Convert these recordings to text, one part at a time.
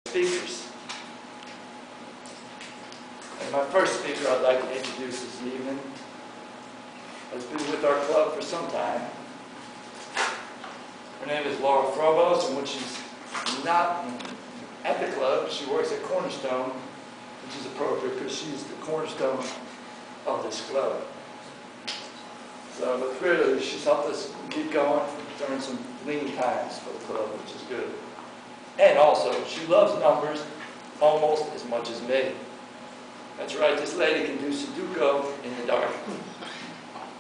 speakers. And my first speaker I'd like to introduce this evening has been with our club for some time. Her name is Laura Frobos, and when she's not at the club, she works at Cornerstone, which is appropriate because she's the cornerstone of this club. So, but really, she's helped us keep going during some lean times for the club, which is good. And also, she loves numbers almost as much as me. That's right, this lady can do Sudoku in the dark.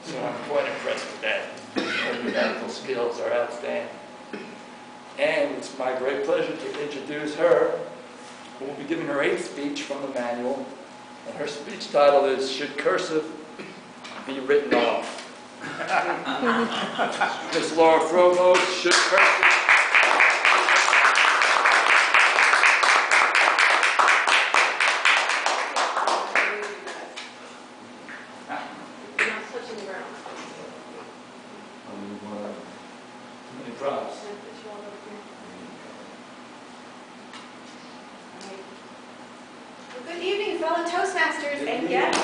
So I'm quite impressed with that. Her numerical skills are outstanding. And it's my great pleasure to introduce her, who will be giving her 8th speech from the manual. And her speech title is, Should Cursive Be Written Off? Miss Laura Frobos, Should Cursive Good evening, fellow Toastmasters and guests.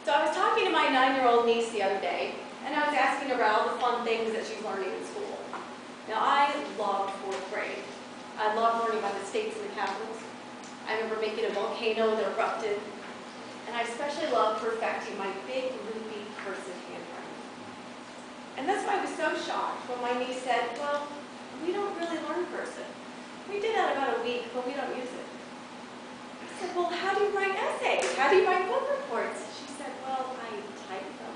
So I was talking to my 9-year-old niece the other day, and I was asking her about all the fun things that she's learning in school. Now, I loved 4th grade. I loved learning about the states and the capitals. I remember making a volcano that erupted, and I especially loved perfecting my big, loopy, cursive handwriting. And that's why I was so shocked when my niece said, well, we don't really learn cursive. We did that about a week, but we don't use it. I said, well, how do you write essays? How do you write book reports? She said, well, I type them.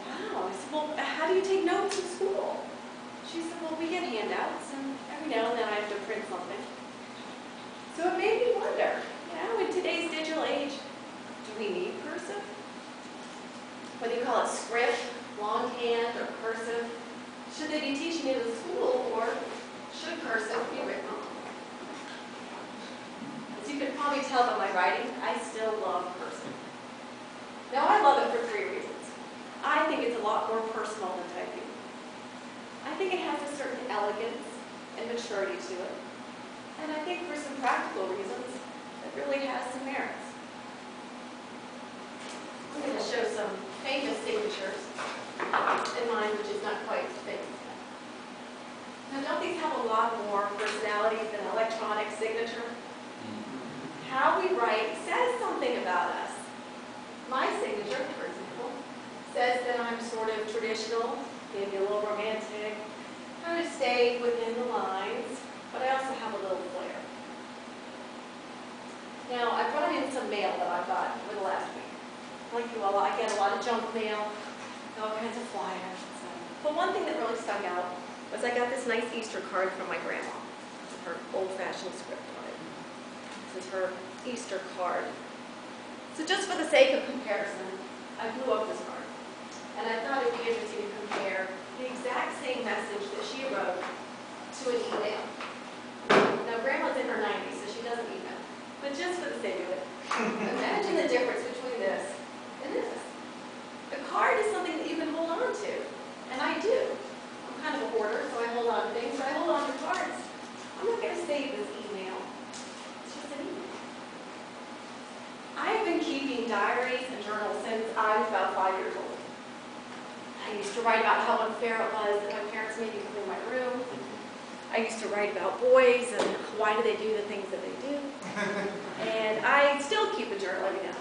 Wow. I said, well, how do you take notes in school? She said, well, we get handouts, and every now and then I have to print something. So it made me wonder, in today's digital age, do we need cursive? Whether you call it script, longhand, or cursive, should they be teaching it in school, or should cursive be written on? As you can probably tell by my writing, I still love cursive. Now, I love it for 3 reasons. I think it's a lot more personal than typing. I think it has a certain elegance and maturity to it. And I think for some practical reasons, it really has some merits. I'm going to show some famous signatures in mine, which is not quite famous. Now, don't these have a lot more personality than electronic signature? How we write says something about us. My signature, for example, says that I'm sort of traditional, maybe a little romantic, kind of stay within the lines, but I also have a little flair. Now, I brought in some mail that I got over the last week. Like you all, I get a lot of junk mail, all kinds of flyers. But one thing that really stuck out was I got this nice Easter card from my grandma. This is her old-fashioned script card. This is her Easter card. So just for the sake of comparison, I blew up this card. And I thought it would be interesting to compare the exact same message that she wrote to an email. Now, Grandma's in her 90s, so she doesn't email. But just for the sake of it, imagine the difference between this and this. The card is something that you can hold on to. And I do. I'm kind of a hoarder, so I hold on to things, but I hold on to cards. I'm not going to save this email. It's just an email. I've been keeping diaries and journals since I was about 5 years old. I used to write about how unfair it was that my parents made me clean my room. I used to write about boys and why do they do the things that they do. And I still keep a journal every now.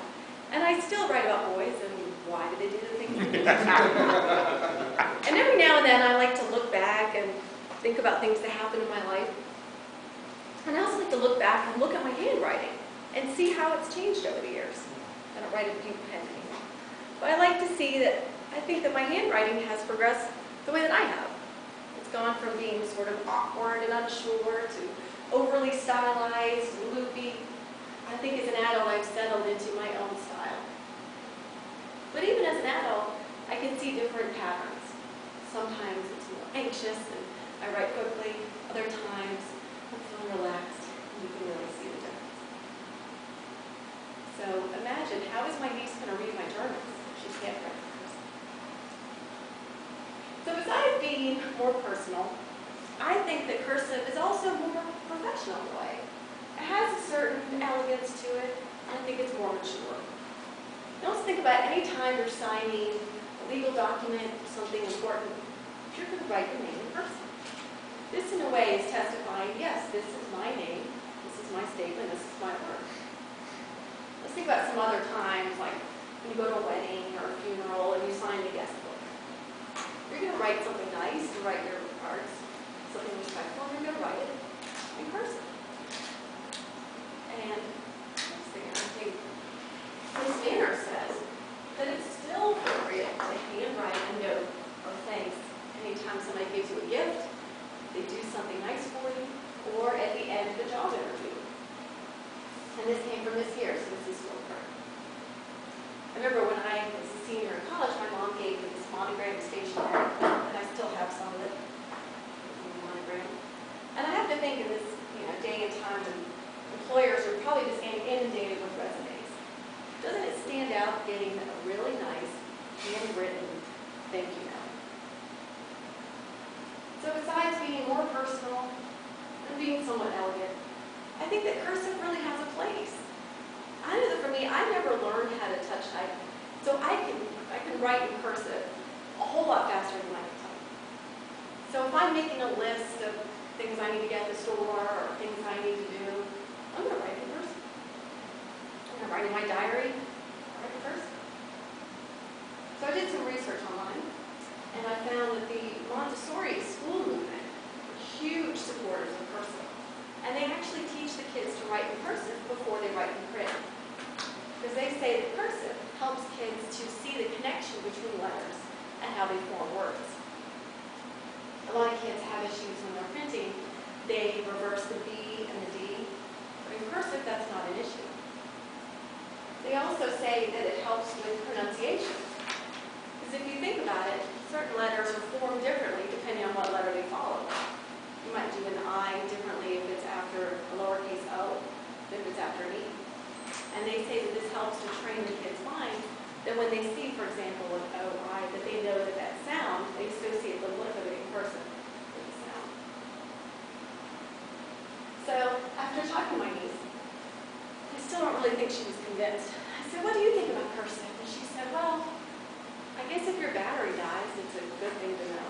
And I still write about boys and why do they do the things they do. And every now and then I like to look back and think about things that happened in my life. And I also like to look back and look at my handwriting and see how it's changed over the years. I don't write in pink pen anymore. But I like to see that I think that my handwriting has progressed the way that I have. It's gone from being sort of awkward and unsure to overly stylized, loopy. I think as an adult I've settled into my own style. But even as an adult, I can see different patterns. Sometimes it's more anxious and I write quickly. Other times I'm feeling relaxed and you can really see the difference. So imagine, how is my niece going to read my journals if she can't write cursive? So besides being more personal, I think that cursive is also more professional in a way. It has a certain elegance to it, and I think it's more mature. Now let's think about any time you're signing a legal document, something important, you're going to write your name in cursive. This, in a way, is testifying, yes, this is my name, this is my statement, this is my work. Let's think about some other times, like when you go to a wedding or a funeral and you sign the guest book. You're going to write something nice to write your cards, something respectful, and you're going to write it in cursive. And next thing, I think Ms. Manner says that it's still appropriate to handwrite a note of thanks anytime somebody gives you a gift, they do something nice for you, or at the end of the job interview. And this came from Ms. Pierce, Mrs. Wilker. I remember when I was a senior in college, my mom gave me this monogram stationery, and I still have some of it, monogram. And I have to think in this day and time when employers are probably just getting inundated with resumes, doesn't it stand out getting a really nice, handwritten thank you note? So besides being more personal and being somewhat elegant, I think that cursive really has a place. I know that for me, I never learned how to touch type, so I can write in cursive a whole lot faster than I can type. So if I'm making a list of things I need to get at the store or things I need to do, I'm going to write in cursive. I'm going to write in my diary, I'll write in cursive. So I did some research online, and I found that the Montessori school movement are huge supporters of cursive. And they actually teach the kids to write in cursive before they write in print. Because they say that cursive helps kids to see the connection between letters and how they form words. A lot of kids have issues when they're printing. They reverse the B and the D. But in cursive, that's not an issue. They also say that it helps with pronunciation. Because if you think about it, certain letters are formed differently depending on what letter they follow. You might do an I differently if it's after a lowercase o than if it's after an E. And they say that this helps to train the kids' mind that when they see, for example, an O-I, that they know that that sound, they associate the look of it in person with the sound. So after talking to my niece, I still don't really think she was convinced. I said, what do you think about cursive? And she said, well, I guess if your battery dies, it's a good thing to know.